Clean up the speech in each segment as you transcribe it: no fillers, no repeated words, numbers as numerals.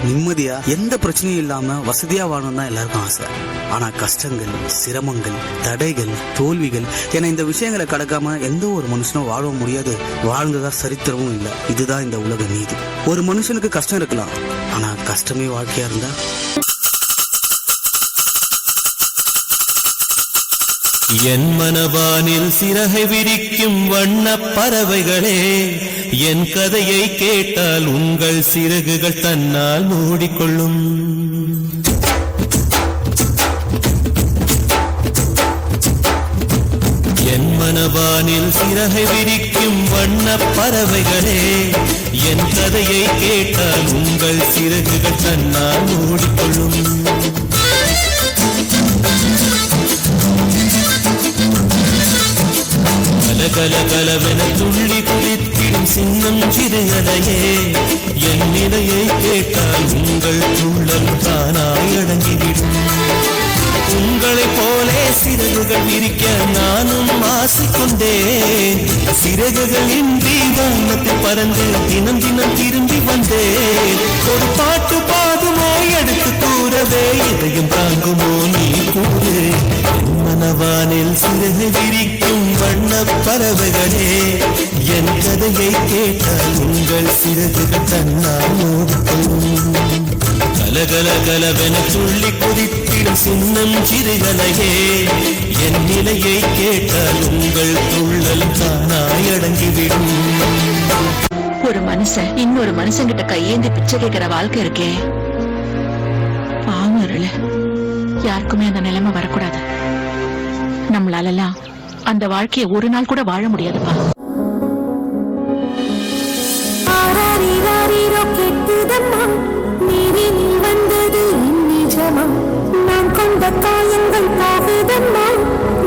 நிம்மதியா எந்த பிரச்சனையும் இல்லாம வசதியா வாழணும் தான் எல்லாருக்கும் ஆசை. ஆனா கஷ்டங்கள், சிரமங்கள், தடைகள், தோல்விகள் என இந்த விஷயங்களை கடக்காம எந்த ஒரு மனுஷனும் வாழ முடியாது. வாழ்ந்ததா சரித்திரமும் இல்லை. இதுதான் இந்த உலக நீதி. ஒரு மனுஷனுக்கு கஷ்டம் இருக்கலாம், ஆனா கஷ்டமே வாழ்க்கையா இருந்தா என் மனவானில் சிறகை விரிக்கும் வண்ண பறவைகளே, என் கதையை கேட்டால் உங்கள் சிறகுகள் தன்னால் மூடிக்கொள்ளும். என் மனவானில் சிறகை விரிக்கும் வண்ண பறவைகளே, என் கதையை கேட்டால் உங்கள் சிறகுகள் தன்னால் மூடிக்கொள்ளும். கலகலவென துள்ளி குதித்திடும் சின்னம் சிறுகலையே, என் நிலையை கேட்டால் உங்கள் துள்ளல் தானாய் அடங்கிவிடும். உங்களைப் போலே சிறகுகள் விரிக்க நானும் ஆசைக்கொண்டேன். சிறகுகள் இன்றி வானத்தில் பறந்து தினம் தினம் திரும்பி வந்தேன். ஒரு பாட்டு பாடுமோ எடுத்து கூறவே, இதையும் தாங்குமோ நீ கூறு. மனவானில் சிறகு விரிக்கும் வண்ண பறவைகளே, என் கதையை கேட்டால் உங்கள் சிறகுகள் தன்னால் மூடிக்கொள்ளும். கலகலவென துள்ளி குதித்திடும் சின்னம் சிறுகலையே, என் நிலையை கேட்டால் உங்கள் துள்ளல் தானாய் அடங்கிவிடும். ஒரு மனுஷன் இன்னொரு மனுஷங்கிட்ட கையேந்தி பிச்சை கேட்கிற வாழ்க்கை இருக்கே, பாவம் இருள. யாருக்குமே அந்த நிலைமை வரக்கூடாது. நம்மளாலலாம் அந்த வாழ்க்கையை ஒரு நாள் கூட வாழ முடியாதுப்பா. நான் கொண்ட காயங்கள் போகுதம்மா,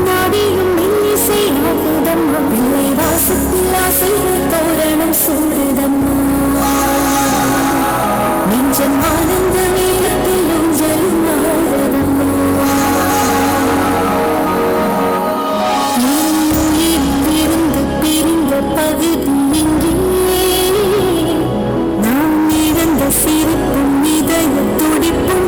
நாடியும் இன்னிசை ஆகுதம்மா, பிள்ளை வாசத்தில் ஆசைகள் தோரணம் சூடுதம்மா, நெஞ்சம் ஆனந்த நேரத்தில் ஊஞ்சல் ஆடுதம்மா. இருந்து பிரிந்த பகுதி எங்கே, நாம் இழந்த சிரிப்பும் இதய துடிப்பும்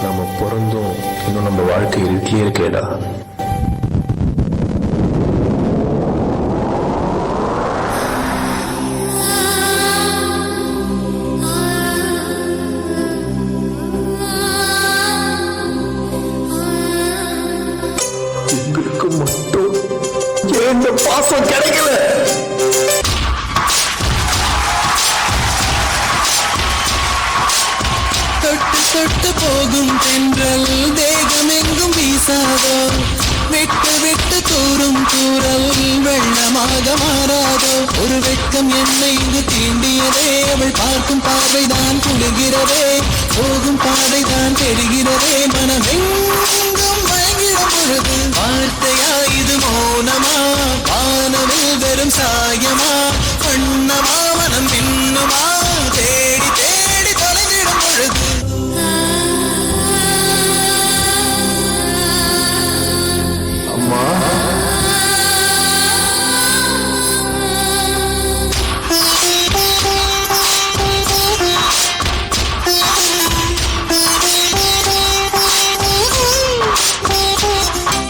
நம்ம பிறந்தும் இன்னும் நம்ம வாழ்க்கை இருட்டிலே இருக்கேடா. உங்களுக்கு மட்டும் ஏன் இந்த பாசம் கிடைக்கல? தொட்டு தொட்டு போகும் தென்றல் தேகம் எங்கும் வீசாதோ, விட்டு விட்டு தூரும் தூரல் வெள்ளமாக மாறாதோ. ஒரு வெட்கம் என்னை இங்கு தீண்டியதே, அவள் பார்க்கும் பார்வைதான் குளிர்கிறதே, போகும் பாதைதான் தெரிகிறதே. மனமெங்கும் மயங்கிடும் பொழுது வார்த்தையா இது மௌனமா, வானவில் வெறும் சாயமா, வண்ணமா மனம் பின்னுமா, தேடி தேடி தொலைந்திடும் பொழுது. அம்மா,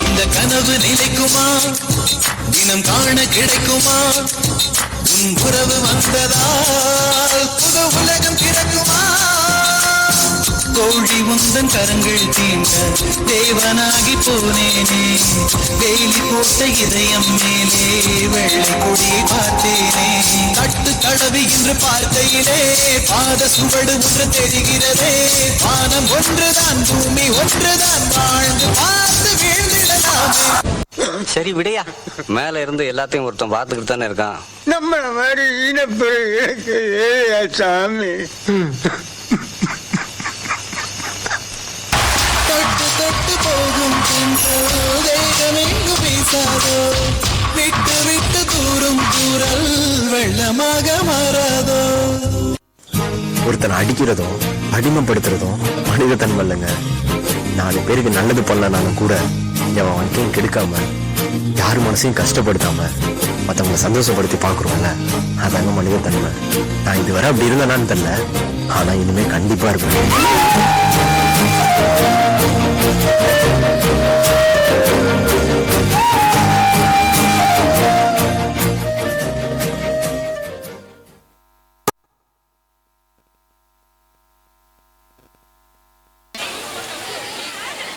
இந்த கனவு நிலைக்குமா, தினம் காண கிடைக்குமா, உன் உறவு வந்ததால் புது உலகம் பிறக்குமா. கோழி உந்தன் கரங்கள் தீண்ட தேவனாகி போனேனே, வேலி போட்ட இதயம் மேலே வெள்ளை கொடியை பார்த்தேனே. தட்டு தடவி இன்று பார்க்கையிலே பாத சுவடு ஒன்று தெரிகிறதே. வானம் ஒன்றுதான், பூமி ஒன்றுதான், வாழ்ந்து பார்த்து வீழ்ந்திடலாமே. சரி விடையா, மேல இருந்து எல்லாத்தையும் ஒருத்தன் பாத்துக்கிட்டு தானே இருக்கான். நம்மள மாதிரி இனப்பெருக்கு ஏழையா சாமி. தொட்டு தொட்டு போகும் தேகமெங்கு வீசாதோ, விட்டு விட்டு தூரும் தூரல் வெள்ளமாக மாறாதோ. ஒருத்தனை அடிக்கிறதும் அடிமைப்படுத்துறதும் மனித தன்மை இல்லைங்க. 4 பேருக்கு நல்லது பண்ணலனாலும் கூட என் வாழ்க்கையும் கெடுக்காம யார் மனசையும் கஷ்டப்படுத்தாம மற்றவங்களை சந்தோஷப்படுத்தி பார்க்குறோம்ல, அதாங்க மனித தன்மை. நான் இதுவரை அப்படி இருந்தேனான்னு தெரியல, ஆனா இனிமே கண்டிப்பா இருப்பேன்.